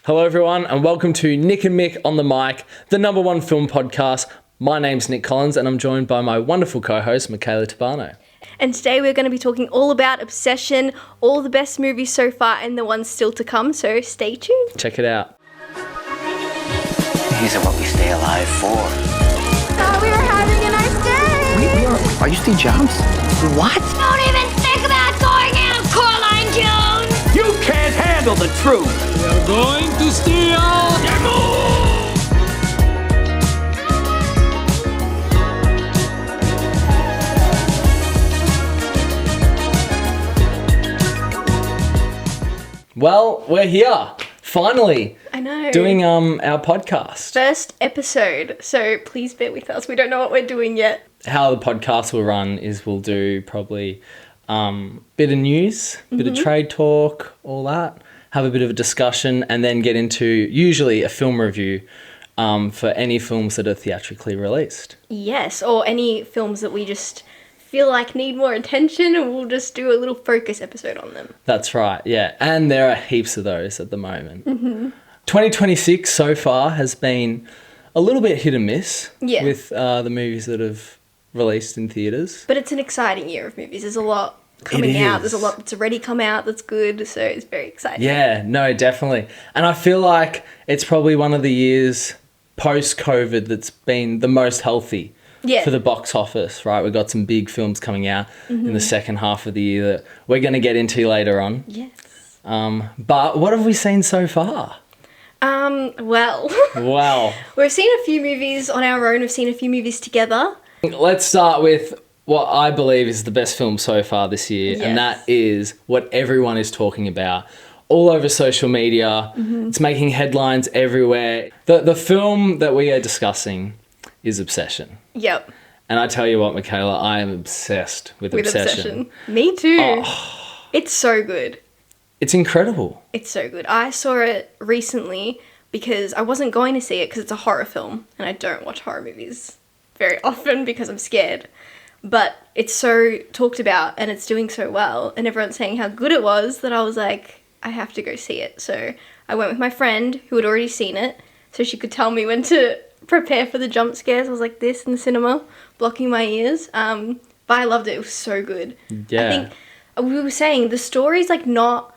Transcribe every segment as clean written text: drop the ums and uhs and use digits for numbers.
Hello everyone and welcome to Nick and Mik on the mic, the number one film podcast. My name's Nick Collins and I'm joined by my wonderful co-host Mikayla. And today we're going to be talking all about Obsession, all the best movies so far and the ones still to come, so stay tuned. Check it out. These are what we stay alive for. Thought we were having a nice day. We are. Are you Steve Jobs? What? Don't even think about going out, Coraline Jones! You can't handle the truth. We're going to steal the moon! Well, we're here, finally. I know. Doing our podcast. First episode, so please bear with us. We don't know what we're doing yet. How the podcast will run is we'll do probably bit of news, bit of trade talk, all that. Have a bit of a discussion and then get into usually a film review for any films that are theatrically released. Yes, or any films that we just feel like need more attention and we'll just do a little focus episode on them. That's right, yeah. And there are heaps of those at the moment. 2026 so far has been a little bit hit and miss with the movies that have released in theatres. But it's an exciting year of movies. There's a lot coming out. There's a lot that's already come out that's good, so it's very exciting. Yeah, no, definitely. And I feel like it's probably one of the years post-COVID that's been the most healthy for the box office, right? We've got some big films coming out in the second half of the year that we're going to get into later on. Yes. But what have we seen so far? Well, we've seen a few movies on our own. We've seen a few movies together. Let's start with what I believe is the best film so far this year, and that is what everyone is talking about all over social media. It's making headlines everywhere. The film that we are discussing is Obsession. Yep. And I tell you what, Mikayla, I am obsessed with Obsession. Me too. It's so good. It's incredible. It's so good. I saw it recently because I wasn't going to see it because it's a horror film and I don't watch horror movies very often because I'm scared. But it's so talked about and it's doing so well and everyone's saying how good it was that I was like, I have to go see it. So I went with my friend who had already seen it so she could tell me when to prepare for the jump scares. I was like this in the cinema, blocking my ears. But I loved it. It was so good. Yeah. I think we were saying the story's like not...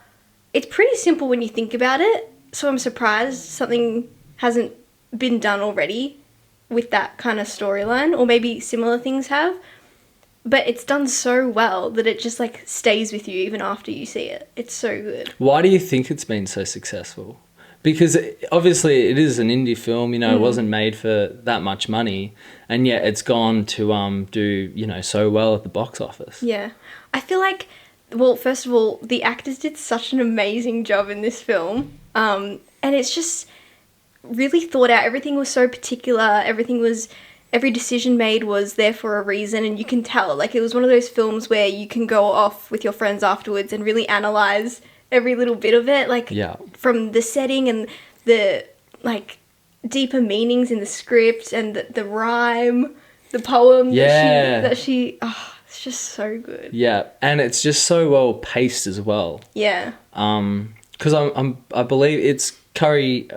It's pretty simple when you think about it. So I'm surprised something hasn't been done already with that kind of storyline, or maybe similar things have. But it's done so well that it just like stays with you even after you see it. It's so good. Why do you think it's been so successful? Because obviously it is an indie film, it wasn't made for that much money, and yet it's gone to do, so well at the box office. Yeah. I feel like, well, first of all, the actors did such an amazing job in this film. And it's just really thought out. Everything was so particular. Every decision made was there for a reason, and you can tell. Like, it was one of those films where you can go off with your friends afterwards and really analyze every little bit of it. Like, from the setting and the, like, deeper meanings in the script and the rhyme, the poem that she it's just so good. Yeah, and it's just so well paced as well. Yeah. Because I believe it's Curry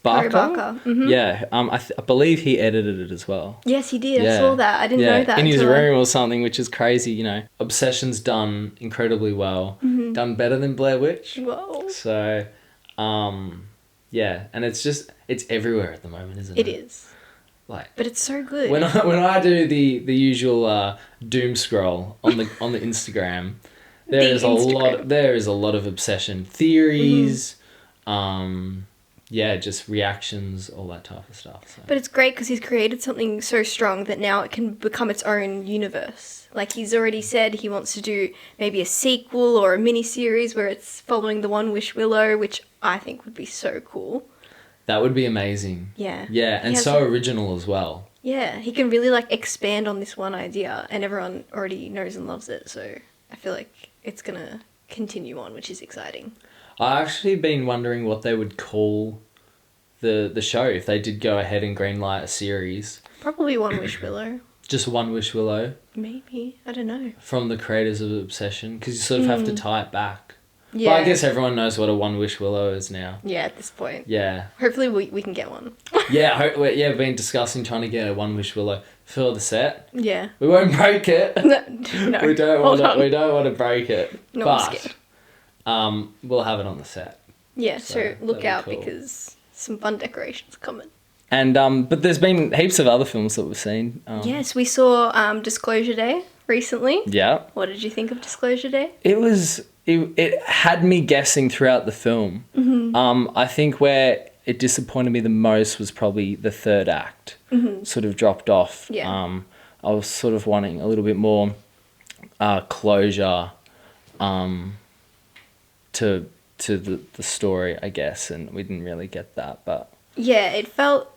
Barker. Yeah, I believe he edited it as well. Yes, he did. I saw that. I didn't know that. In his room or something, which is crazy, Obsession's done incredibly well. Done better than Blair Witch. Whoa. So, and it's everywhere at the moment, isn't it? It is. Like, but it's so good. When I do the usual doom scroll on the Instagram, there is a lot of Obsession theories, just reactions, all that type of stuff. So. But it's great because he's created something so strong that now it can become its own universe. Like, he's already said he wants to do maybe a sequel or a mini-series where it's following the One Wish Willow, which I think would be so cool. That would be amazing. Yeah. Yeah, and so original as well. Yeah, he can really, like, expand on this one idea, and everyone already knows and loves it, so I feel like it's going to continue on, which is exciting. I've actually been wondering what they would call the show if they did go ahead and greenlight a series. Probably One Wish Willow. Just One Wish Willow? Maybe. I don't know. From the creators of Obsession, because you sort of have to tie it back. Yeah. But I guess everyone knows what a One Wish Willow is now. Yeah, at this point. Yeah. Hopefully we can get one. Yeah, we've been discussing trying to get a One Wish Willow for the set. Yeah. We won't break it. No. We don't want to break it. No, but I'm scared. We'll have it on the set. Yeah, so look that'd be out cool. because some fun decorations are coming. And but there's been heaps of other films that we've seen. Yes, we saw Disclosure Day recently. Yeah. What did you think of Disclosure Day? It had me guessing throughout the film. Mm-hmm. I think where it disappointed me the most was probably the third act. Mm-hmm. Sort of dropped off. Yeah. I was sort of wanting a little bit more closure to the story, I guess, and we didn't really get that. But Yeah, it felt...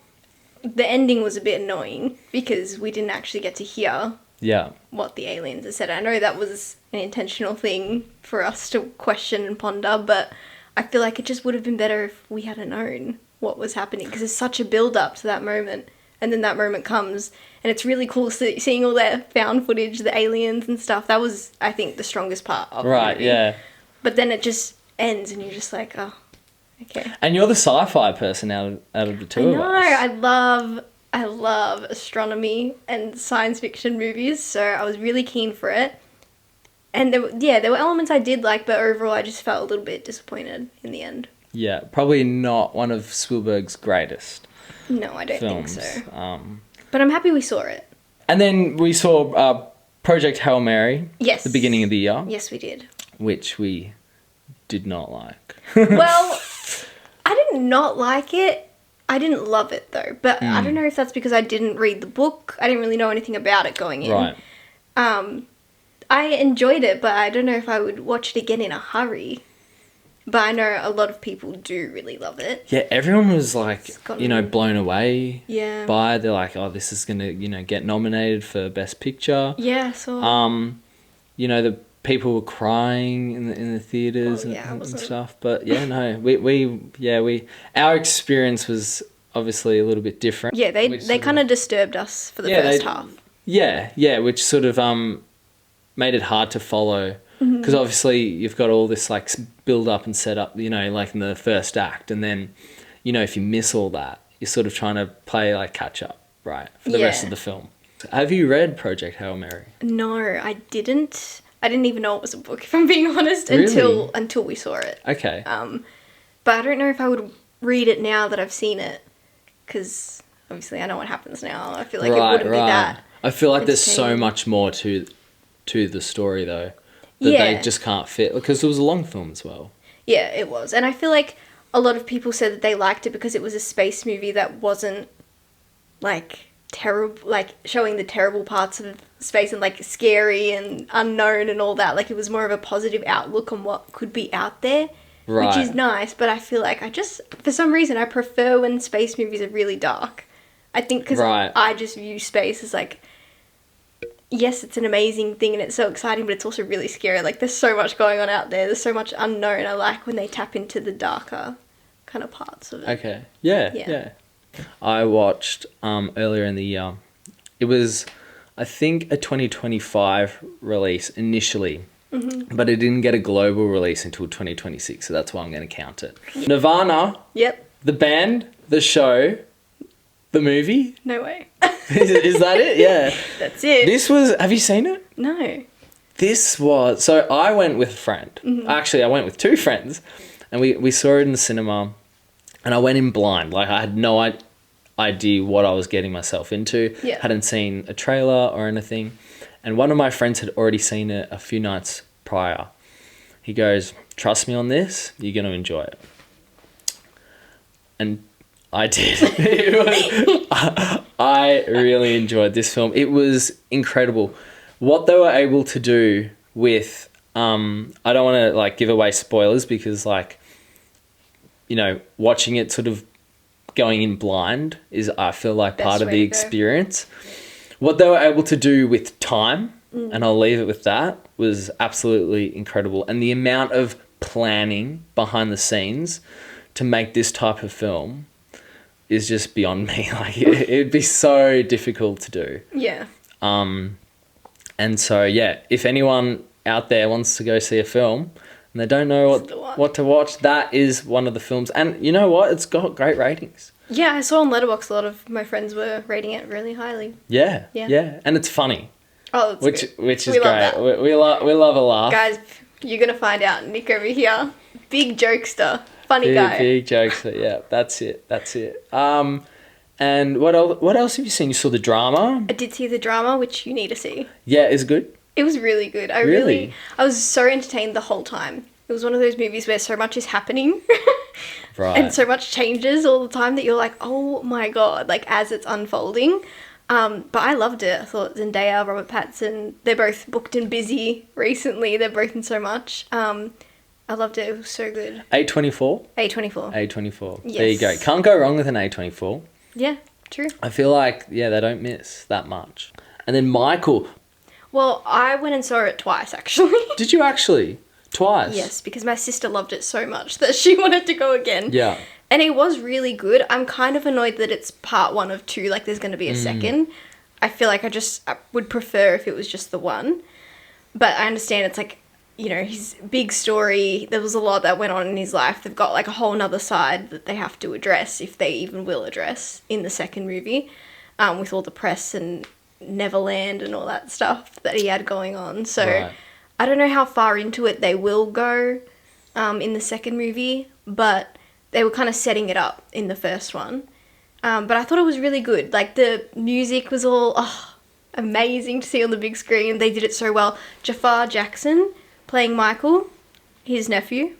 The ending was a bit annoying because we didn't actually get to hear yeah, what the aliens had said. I know that was an intentional thing for us to question and ponder, but I feel like it just would have been better if we hadn't known what was happening because there's such a build-up to that moment. And then that moment comes, and it's really cool seeing all that found footage, the aliens and stuff. That was, I think, the strongest part of the movie. yeah. But then it just ends, and you're just like, oh, okay. And you're the sci-fi person out of the two of us. I love astronomy and science fiction movies, so I was really keen for it. And there were elements I did like, but overall I just felt a little bit disappointed in the end. Yeah, probably not one of Spielberg's greatest No, I don't films. think so. But I'm happy we saw it. And then we saw Project Hail Mary. Yes. The beginning of the year. Yes, we did. Which we did not like. Well, I did not like it. I didn't love it though, but I don't know if that's because I didn't read the book. I didn't really know anything about it going in. Right. I enjoyed it, but I don't know if I would watch it again in a hurry. But I know a lot of people do really love it. Yeah, everyone was like, gotten- blown away Yeah. by it. They're like, oh, this is going to, get nominated for Best Picture. Yeah, so... The people were crying in the theaters and stuff. But yeah, no, our experience was obviously a little bit different. Yeah, they kind of disturbed us for the first half. Yeah, which sort of made it hard to follow. Because obviously you've got all this like build up and set up, like in the first act. And then, if you miss all that, you're sort of trying to play like catch up, right, for the rest of the film. Have you read Project Hail Mary? No, I didn't. I didn't even know it was a book, if I'm being honest, Really? until we saw it. Okay. But I don't know if I would read it now that I've seen it. Because obviously I know what happens now. I feel like it wouldn't be that. I feel like there's so entertaining. much more to the story, though. That they just can't fit, because it was a long film as well. Yeah, it was. And I feel like a lot of people said that they liked it because it was a space movie that wasn't, like, terrible, like, showing the terrible parts of space and, like, scary and unknown and all that. Like, it was more of a positive outlook on what could be out there, which is nice. But I feel like for some reason, I prefer when space movies are really dark. I think because I just view space as, like, yes, it's an amazing thing and it's so exciting, but it's also really scary. Like, there's so much going on out there. There's so much unknown. I like when they tap into the darker kind of parts of it. Okay. Yeah. I watched earlier in the year. It was, I think, a 2025 release initially, but it didn't get a global release until 2026, so that's why I'm going to count it. Nirvana. Yep. The band, the show, the movie. No way. Is that it? Yeah. That's it. Have you seen it? No. So I went with a friend. Actually, I went with two friends, and we saw it in the cinema, and I went in blind. Like, I had no idea what I was getting myself into. Yeah. Hadn't seen a trailer or anything. And one of my friends had already seen it a few nights prior. He goes, trust me on this, you're going to enjoy it. And I did. I really enjoyed this film. It was incredible. What they were able to do with, I don't want to like give away spoilers because like, watching it sort of going in blind is, I feel like, part of the experience. What they were able to do with time, and I'll leave it with that, was absolutely incredible. And the amount of planning behind the scenes to make this type of film is just beyond me. Like, it'd be so difficult to do. Yeah. And so, yeah, if anyone out there wants to go see a film, and they don't know the one. what to watch, that is one of the films. And you know what? It's got great ratings. Yeah, I saw on Letterboxd a lot of my friends were rating it really highly. Yeah. And it's funny. Oh, that's Which good. is We love great. that. We love a laugh. Guys, you're going to find out. Nick over here, big jokester, funny guy. Big jokes. Yeah, that's it. And what else have you seen? You saw the drama? I did see the drama, which you need to see. Yeah, is it good? It was really good. Really? I was so entertained the whole time. It was one of those movies where so much is happening. Right. And so much changes all the time that you're like, oh my God, like as it's unfolding. But I loved it. I thought Zendaya, Robert Pattinson, they're both booked and busy recently. They're both in so much. I loved it. It was so good. A24? A24. A24. Yes. There you go. Can't go wrong with an A24. Yeah, true. I feel like, yeah, they don't miss that much. And then Michael. Well, I went and saw it twice, actually. Did you actually? Twice? Yes, because my sister loved it so much that she wanted to go again. Yeah. And it was really good. I'm kind of annoyed that it's part 1 of 2, like there's going to be a second. I feel like I would prefer if it was just the one. But I understand it's like, you know, his big story, there was a lot that went on in his life. They've got like a whole nother side that they have to address, if they even will address, in the second movie, with all the press and Neverland and all that stuff that he had going on. So Right. I don't know how far into it they will go in the second movie, but they were kind of setting it up in the first one. But I thought it was really good. Like, the music was all amazing to see on the big screen. They did it so well. Jafar Jackson, playing Michael, his nephew,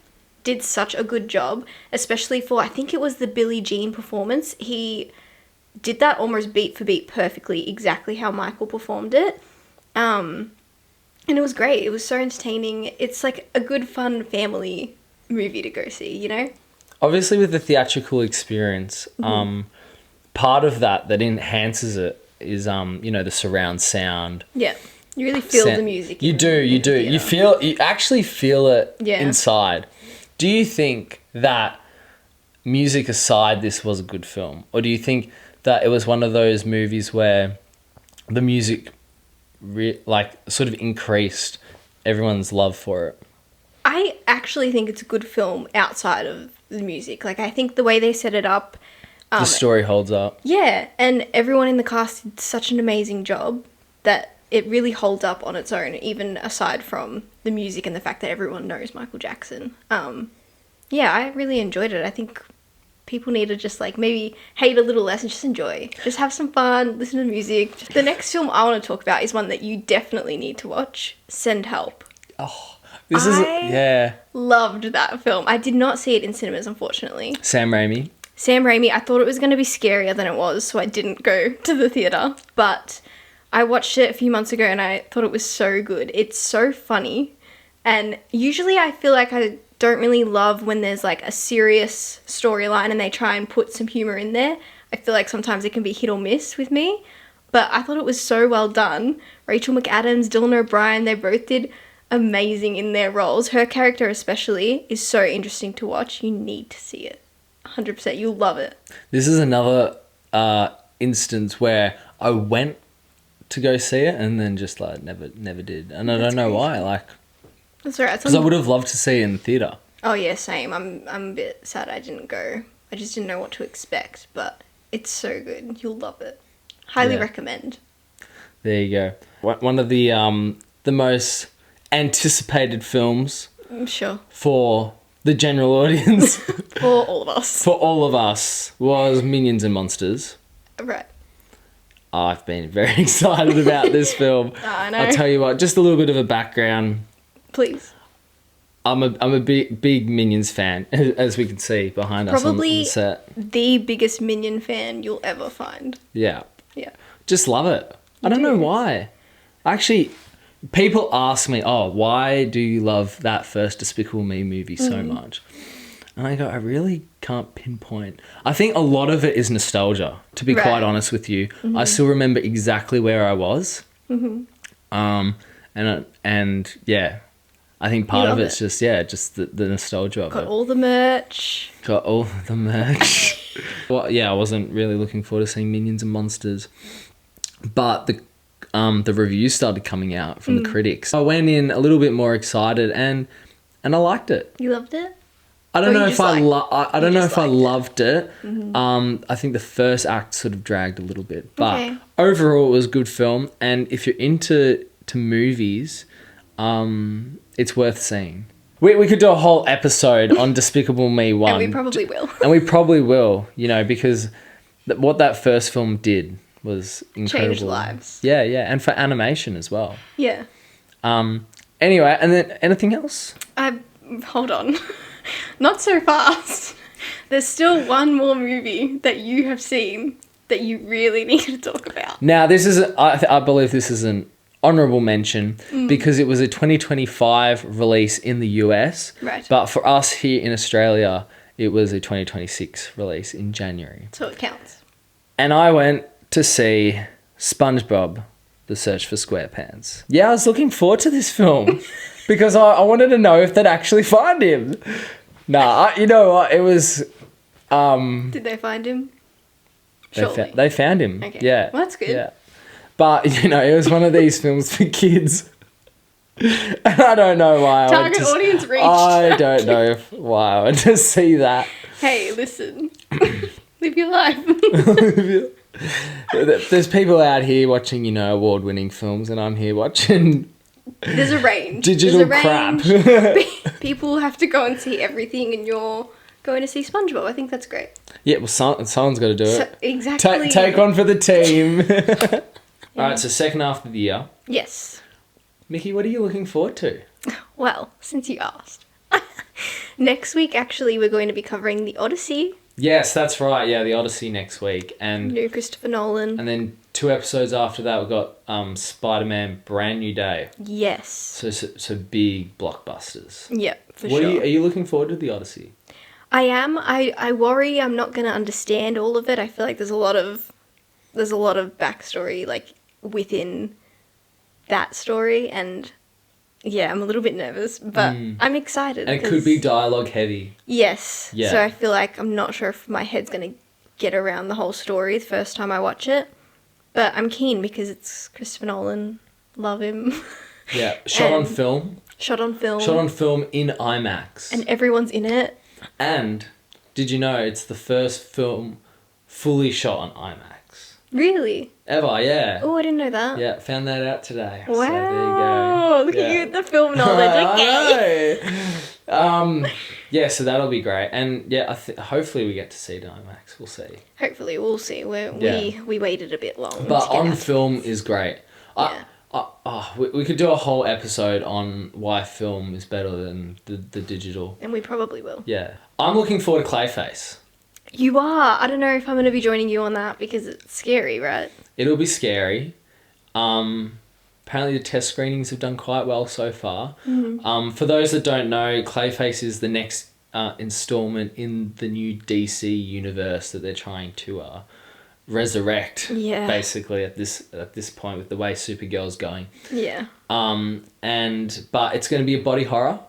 did such a good job, especially for, I think it was the Billie Jean performance. He did that almost beat for beat perfectly, exactly how Michael performed it. And it was great. It was so entertaining. It's like a good, fun family movie to go see, you know? Obviously, with the theatrical experience, part of that enhances it is, you know, the surround sound. Yeah. You really feel the music. You do. You actually feel it inside. Do you think that, music aside, this was a good film? Or do you think that it was one of those movies where the music sort of increased everyone's love for it? I actually think it's a good film outside of the music. Like, I think the way they set it up... the story holds up. Yeah, and everyone in the cast did such an amazing job that it really holds up on its own, even aside from the music and the fact that everyone knows Michael Jackson. Yeah, I really enjoyed it. I think people need to just, like, maybe hate a little less and just enjoy. Just have some fun, listen to music. The next film I want to talk about is one that you definitely need to watch, Send Help. Oh, this is... Yeah. Loved that film. I did not see it in cinemas, unfortunately. Sam Raimi. I thought it was going to be scarier than it was, so I didn't go to the theatre. But I watched it a few months ago and I thought it was so good. It's so funny. And usually I feel like I don't really love when there's like a serious storyline and they try and put some humour in there. I feel like sometimes it can be hit or miss with me. But I thought it was so well done. Rachel McAdams, Dylan O'Brien, they both did amazing in their roles. Her character especially is so interesting to watch. You need to see it. 100%. You'll love it. This is another instance where I went to go see it and then just like never did. And I don't know why. Like, that's alright. Because I would have loved to see it in the theatre. Oh yeah, same. I'm a bit sad I didn't go. I just didn't know what to expect, but it's so good. You'll love it. Highly recommend. There you go. One of the most anticipated films. Sure. For the general audience. For all of us. For all of us was Minions and Monsters. Right. I've been very excited about this film. I know. I'll tell you what, just a little bit of a background. Please. I'm a big Minions fan, as we can see behind us on the set. Probably the biggest Minion fan you'll ever find. Yeah. Yeah. Just love it. I don't know why. Actually, people ask me, why do you love that first Despicable Me movie so much? And I go, I really can't pinpoint. I think a lot of it is nostalgia, to be quite honest with you. I still remember exactly where I was. And yeah, I think part of it's just the nostalgia of it. Got all the merch. Well, yeah, I wasn't really looking forward to seeing Minions and Monsters. But the reviews started coming out from the critics. I went in a little bit more excited, and and I liked it. You loved it? I don't Or know you if just I liked- I don't know just if I liked it? loved it. I think the first act sort of dragged a little bit, but Okay. overall it was a good film. And if you're into movies, it's worth seeing. We could do a whole episode on Despicable Me 1. And we probably will. And we probably will, because what that first film did was incredible. Changed lives. Yeah, and for animation as well. Yeah. Anyway, and then anything else? Hold on. Not so fast. There's still one more movie that you have seen that you really need to talk about. Now, this is, I believe this is an honourable mention because it was a 2025 release in the US. Right. But for us here in Australia, it was a 2026 release in January. So it counts. And I went to see SpongeBob, The Search for SquarePants. Yeah, I was looking forward to this film because I wanted to know if they'd actually find him. Nah, you know what? It was... Did they find him? Surely. They found him. Okay. Yeah. Well, that's good. Yeah. But, it was one of these films for kids. And I don't know why I went Target to... audience reached. I don't know why I went to see that. Hey, listen. Live your life. There's people out here watching, award-winning films, and I'm here watching... There's a range. Digital There's a crap. range. People have to go and see everything, and you're going to see SpongeBob. I think that's great. Yeah, well, someone's got to do it. Exactly. Take one for the team. All right, so second half of the year. Yes. Mickey, what are you looking forward to? Well, since you asked. Next week, actually, we're going to be covering The Odyssey. Yes, that's right. Yeah, The Odyssey next week. And New Christopher Nolan. and then 2 episodes after that, we've got Spider-Man Brand New Day. Yes. So big blockbusters. Yep, for What sure. are you looking forward to The Odyssey? I am. I worry I'm not going to understand all of it. I feel like there's a lot of backstory like within that story, and yeah, I'm a little bit nervous, but I'm excited. And it could 'cause- be dialogue heavy. Yes. Yeah. So I feel like I'm not sure if my head's going to get around the whole story the first time I watch it, but I'm keen because it's Christopher Nolan. Love him. Yeah, shot on And- film. Shot on film. Shot on film in IMAX. And everyone's in it. And did you know it's the first film fully shot on IMAX? Really? Ever, yeah. Oh, I didn't know that. Yeah, found that out today. Wow. So there you go. Look at Yeah. you with the film knowledge. Okay. I know. Yeah, so that'll be great. And yeah, hopefully we get to see it in IMAX. We'll see. Hopefully, we'll see. Yeah. We waited a bit long. But to get on out. film is great. Yeah. We could do a whole episode on why film is better than the digital. And we probably will. Yeah. I'm looking forward to Clayface. You are. I don't know if I'm going to be joining you on that because it's scary, right? It'll be scary. Apparently the test screenings have done quite well so far. For those that don't know, Clayface is the next installment in the new DC universe that they're trying to resurrect. Yeah. Basically at this point with the way Supergirl's going. Yeah. But it's going to be a body horror,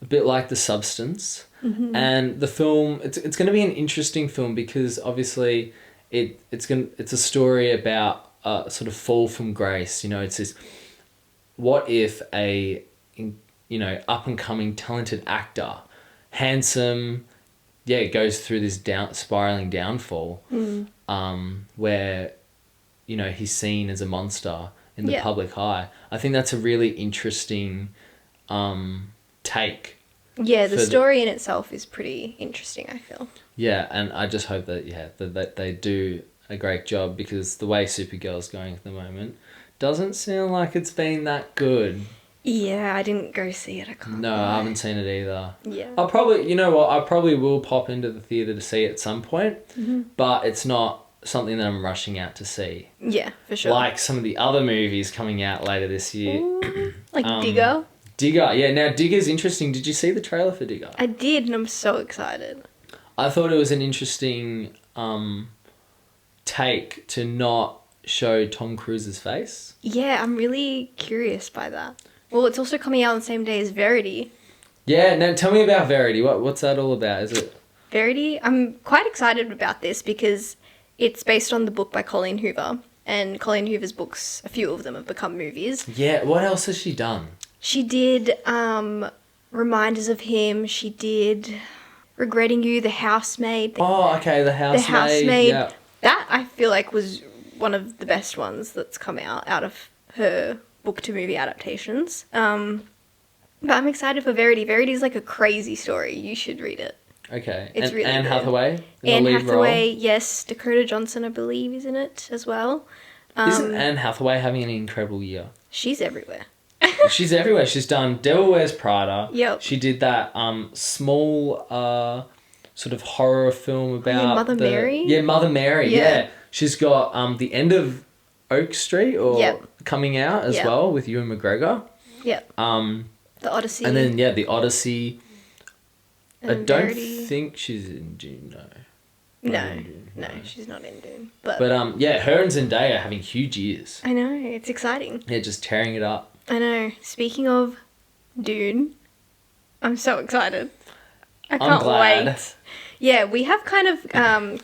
a bit like The Substance. And the film, it's going to be an interesting film because obviously it's a story about sort of fall from grace. It's this, what if a up and coming talented actor, handsome, goes through this spiraling downfall, where he's seen as a monster in the public eye. I think that's a really interesting take. Yeah, the story in itself is pretty interesting, I feel. Yeah, and I just hope that they do a great job because the way Supergirl's going at the moment doesn't sound like it's been that good. Yeah, I didn't go see it. I can't. No, I haven't seen it either. Yeah. I probably will pop into the theatre to see it at some point, but it's not something that I'm rushing out to see. Yeah, for sure. Like some of the other movies coming out later this year. Ooh, like Digger. Digger, yeah. Now, Digger's interesting. Did you see the trailer for Digger? I did, and I'm so excited. I thought it was an interesting take to not show Tom Cruise's face. Yeah, I'm really curious by that. Well, it's also coming out on the same day as Verity. Yeah, now tell me about Verity. What's that all about? Is it... Verity, I'm quite excited about this because it's based on the book by Colleen Hoover. And Colleen Hoover's books, a few of them have become movies. Yeah, what else has she done? She did Reminders of Him. She did Regretting You, The Housemaid. Oh, okay, The Housemaid. The Housemaid. Yeah. That I feel like was one of the best ones that's come out of her book to movie adaptations. But I'm excited for Verity. Verity is like a crazy story. You should read it. Okay. It's and really Anne good. Hathaway in Anne the lead Hathaway, role. yes. Dakota Johnson, I believe, is in it as well. Isn't Anne Hathaway having an incredible year? She's everywhere. She's everywhere. She's done Devil Wears Prada. Yep. She did that small sort of horror film about Mother Mary? Yeah, Mother Mary. Yeah. Yeah. She's got The End of Oak Street coming out as well with Ewan McGregor. Yep. The Odyssey. And then The Odyssey. And I don't Verity. think she's in Dune. No. No, she's not in Dune. But But her and Zendaya are having huge years. I know, it's exciting. Yeah, just tearing it up. I know. Speaking of Dune, I'm so excited. I can't glad. wait. Yeah, we have kind of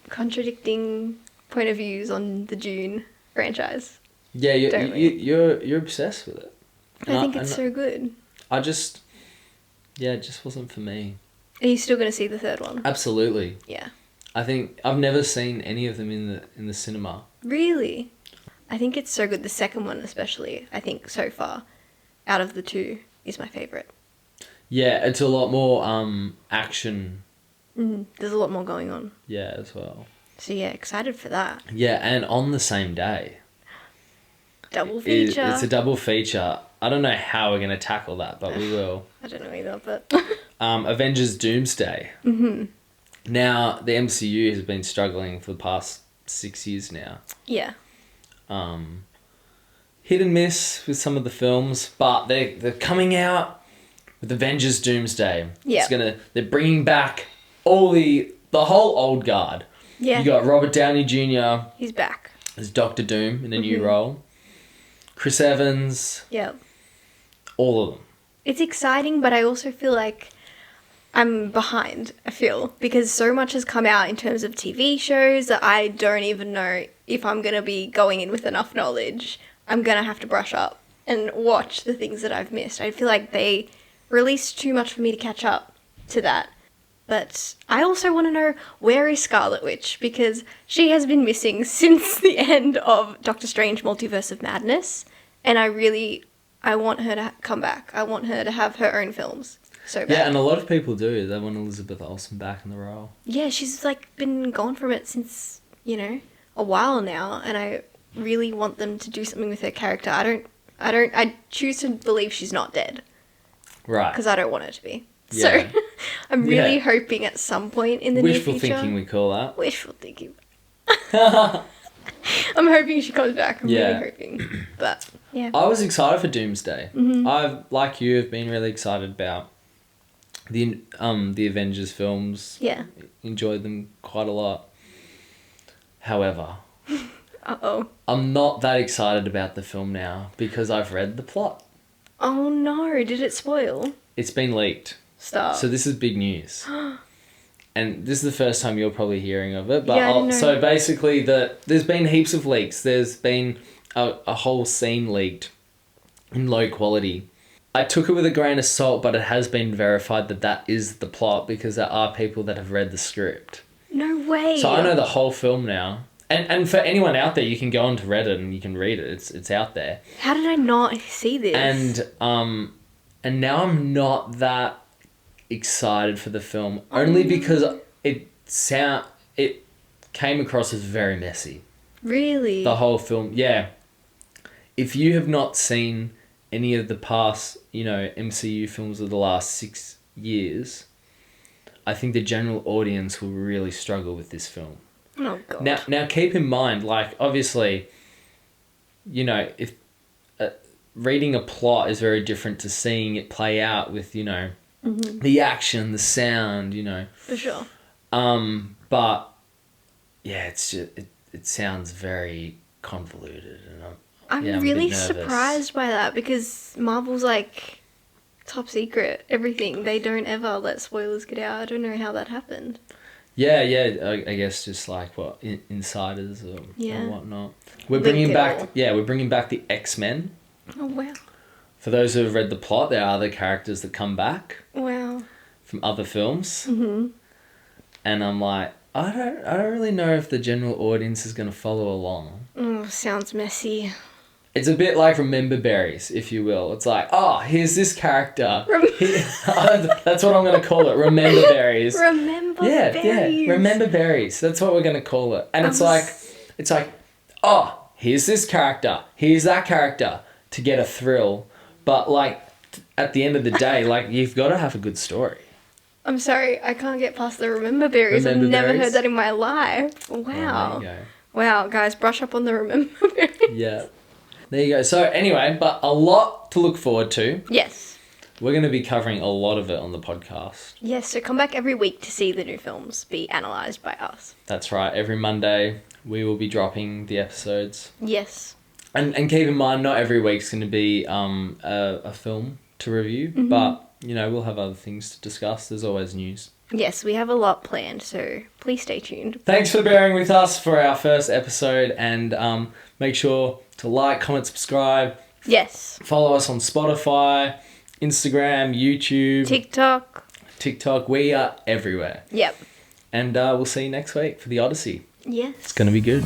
contradicting point of views on the Dune franchise. Yeah, Don't we? you're obsessed with it. I think it's so good. I just, it just wasn't for me. Are you still going to see the third one? Absolutely. Yeah. I think I've never seen any of them in the cinema. Really? I think it's so good. The second one especially, I think so far, out of the two, is my favourite. Yeah, it's a lot more action. There's a lot more going on. Yeah, as well. So yeah, excited for that. Yeah, and on the same day. Double feature. It's a double feature. I don't know how we're going to tackle that, but we will. I don't know either, but... Avengers Doomsday. Mm-hmm. Now, the MCU has been struggling for the past 6 years now. Yeah. Hit and miss with some of the films, but they're coming out with Avengers Doomsday. Yeah. They're bringing back all the whole old guard. Yeah. You got Robert Downey Jr. He's back. as Doctor Doom in a new role. Chris Evans. Yeah. All of them. It's exciting, but I also feel like I'm behind, I feel, because so much has come out in terms of TV shows that I don't even know if I'm going to be going in with enough knowledge. I'm going to have to brush up and watch the things that I've missed. I feel like they released too much for me to catch up to that. But I also want to know, where is Scarlet Witch? Because she has been missing since the end of Doctor Strange Multiverse of Madness. And I want her to come back. I want her to have her own films. So bad. Yeah, and a lot of people do. They want Elizabeth Olsen back in the role. Yeah, she's like been gone from it since, a while now. And I really want them to do something with her character. I choose to believe she's not dead. Right. Because I don't want her to be. Yeah. So I'm really Yeah. hoping at some point in the near future. Wishful thinking, we call that. Wishful thinking. I'm hoping she comes back. I'm Yeah. really hoping. But, yeah. I was excited for Doomsday. Mm-hmm. I've, like you, have been really excited about the Avengers films. Yeah. Enjoyed them quite a lot. However, Uh-oh. I'm not that excited about the film now because I've read the plot. Oh, no. Did it spoil? It's been leaked. Stop. So this is big news. And this is the first time you're probably hearing of it. But Yeah, I didn't know. so basically, there's been heaps of leaks. There's been a whole scene leaked in low quality. I took it with a grain of salt, but it has been verified that is the plot because there are people that have read the script. No way. So I know the whole film now. And for anyone out there, you can go onto Reddit and you can read it. It's out there. How did I not see this? And now I'm not that excited for the film, only because it came across as very messy. Really? The whole film, yeah. If you have not seen any of the past, MCU films of the last 6 years, I think the general audience will really struggle with this film. Oh, God. Now keep in mind, like, obviously, if reading a plot is very different to seeing it play out with, the action, the sound, For sure. But, yeah, it's just, it sounds very convoluted. And I'm a really bit nervous. surprised by that because Marvel's like top secret, everything. They don't ever let spoilers get out. I don't know how that happened. Yeah, I guess just like insiders or whatnot. We're Link bringing it back, all. we're bringing back the X-Men Oh, wow. For those who have read the plot, there are other characters that come back Wow. from other films. Mm-hmm. And I'm like, I don't really know if the general audience is going to follow along. Sounds messy. It's a bit like Remember Berries, if you will. It's like, oh, here's this character. That's what I'm going to call it, Remember Berries. Remember Berries. Yeah, Remember Berries. That's what we're going to call it. And it's like, oh, here's this character. Here's that character to get a thrill. But, like, at the end of the day, like, you've got to have a good story. I'm sorry, I can't get past the Remember Berries. I've never heard that in my life. Wow. Oh, there you go. Wow, guys, brush up on the Remember Berries. Yeah. There you go. So anyway, but a lot to look forward to. Yes. We're going to be covering a lot of it on the podcast. Yes, so come back every week to see the new films be analysed by us. That's right. Every Monday we will be dropping the episodes. Yes. And keep in mind, not every week's going to be a film to review, but, you know, we'll have other things to discuss. There's always news. Yes, we have a lot planned, so please stay tuned. Thanks for bearing with us for our first episode, and make sure to like, comment, subscribe. Yes. Follow us on Spotify, Instagram, YouTube. TikTok. We are everywhere. Yep. And we'll see you next week for The Odyssey. Yes. It's going to be good.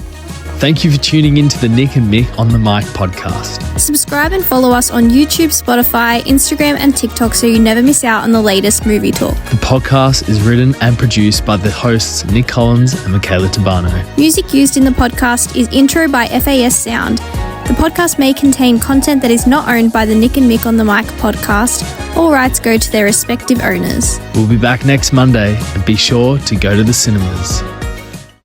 Thank you for tuning in to the Nick and Mik on the Mic podcast. Subscribe and follow us on YouTube, Spotify, Instagram and TikTok so you never miss out on the latest movie talk. The podcast is written and produced by the hosts Nick Collins and Mikayla Tabano. Music used in the podcast is Intro by FAS Sound. The podcast may contain content that is not owned by the Nick and Mik on the Mic podcast. All rights go to their respective owners. We'll be back next Monday, and be sure to go to the cinemas.